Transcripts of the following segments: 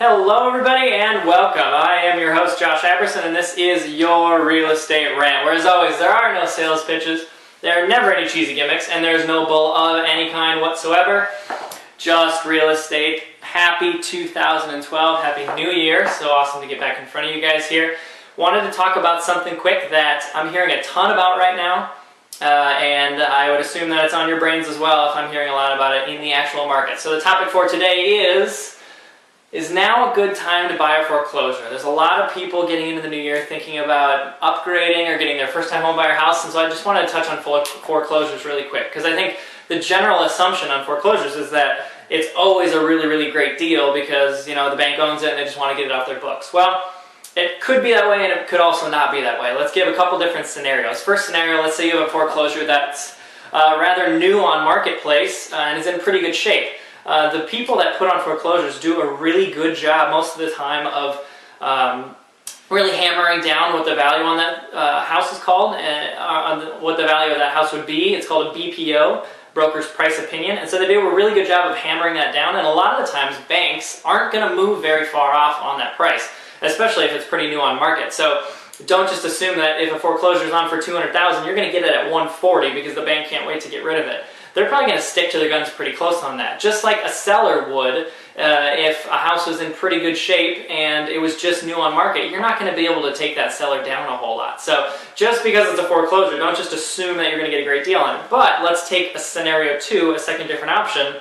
Hello everybody and welcome. I am your host Josh Apperson and this is your real estate rant, where as always there are no sales pitches, there are never any cheesy gimmicks, and there's no bull of any kind whatsoever. Just real estate. Happy 2012, happy new year. So awesome to get back in front of you guys here. Wanted to talk about something quick that I'm hearing a ton about right now. And I would assume that it's on your brains as well if I'm hearing a lot about it in the actual market. So the topic for today is now a good time to buy a foreclosure? There's a lot of people getting into the new year thinking about upgrading or getting their first time home buyer house, and so I just wanted to touch on foreclosures really quick, because I think the general assumption on foreclosures is that it's always a really great deal because, you know, the bank owns it and they just want to get it off their books. Well, it could be that way and it could also not be that way. Let's give a couple different scenarios. First scenario, let's say you have a foreclosure that's rather new on marketplace and is in pretty good shape. The people that put on foreclosures do a really good job most of the time of really hammering down what the value on that house is called, and what the value of that house would be. It's called a BPO, broker's price opinion, and so they do a really good job of hammering that down, and a lot of the times banks aren't going to move very far off on that price, especially if it's pretty new on market. So don't just assume that if a foreclosure is on for $200,000, you're going to get it at $140 because the bank can't wait to get rid of it. They're probably going to stick to their guns pretty close on that, just like a seller would if a house was in pretty good shape and it was just new on market. You're not going to be able to take that seller down a whole lot. So just because it's a foreclosure, don't just assume that you're going to get a great deal on it. But let's take a scenario two, a second different option.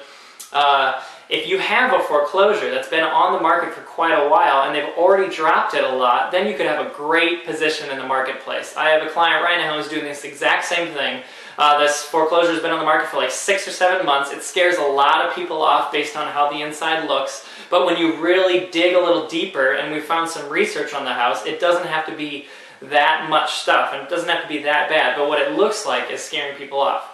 If you have a foreclosure that's been on the market for quite a while and they've already dropped it a lot, then you could have a great position in the marketplace. I have a client right now who's doing this exact same thing. This foreclosure has been on the market for like 6 or 7 months. It scares a lot of people off based on how the inside looks, but when you really dig a little deeper, and we found some research on the house, it doesn't have to be that much stuff, and it doesn't have to be that bad, but what it looks like is scaring people off.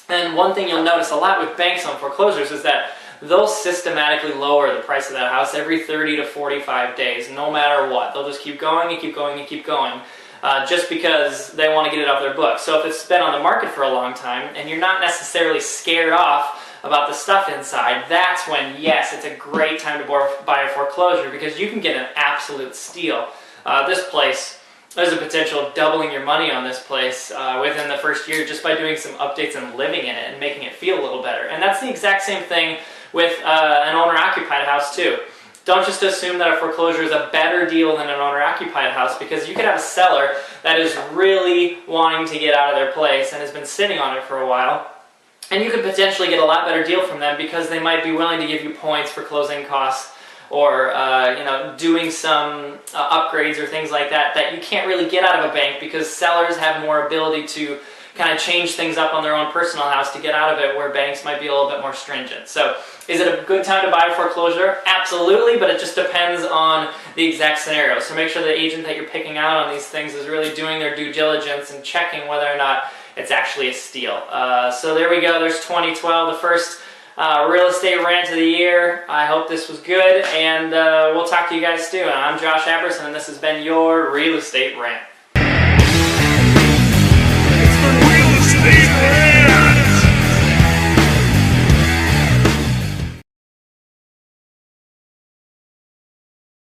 And one thing you'll notice a lot with banks on foreclosures is that they'll systematically lower the price of that house every 30 to 45 days, no matter what. They'll just keep going and keep going and keep going. Just because they want to get it off their books. So if it's been on the market for a long time and you're not necessarily scared off about the stuff inside, that's when, yes, it's a great time to buy a foreclosure, because you can get an absolute steal. This place, there's a potential of doubling your money on this place within the first year just by doing some updates and living in it and making it feel a little better. And that's the exact same thing with an owner-occupied house too. Don't just assume that a foreclosure is a better deal than an owner-occupied house, because you could have a seller that is really wanting to get out of their place and has been sitting on it for a while, and you could potentially get a lot better deal from them because they might be willing to give you points for closing costs, or doing some upgrades or things like that that you can't really get out of a bank, because sellers have more ability to kind of change things up on their own personal house to get out of it, where banks might be a little bit more stringent. So is it a good time to buy a foreclosure? Absolutely, but it just depends on the exact scenario. So make sure the agent that you're picking out on these things is really doing their due diligence and checking whether or not it's actually a steal. So there we go. There's 2012, the first real estate rant of the year. I hope this was good, and we'll talk to you guys soon. I'm Josh Apperson, and this has been your real estate rant.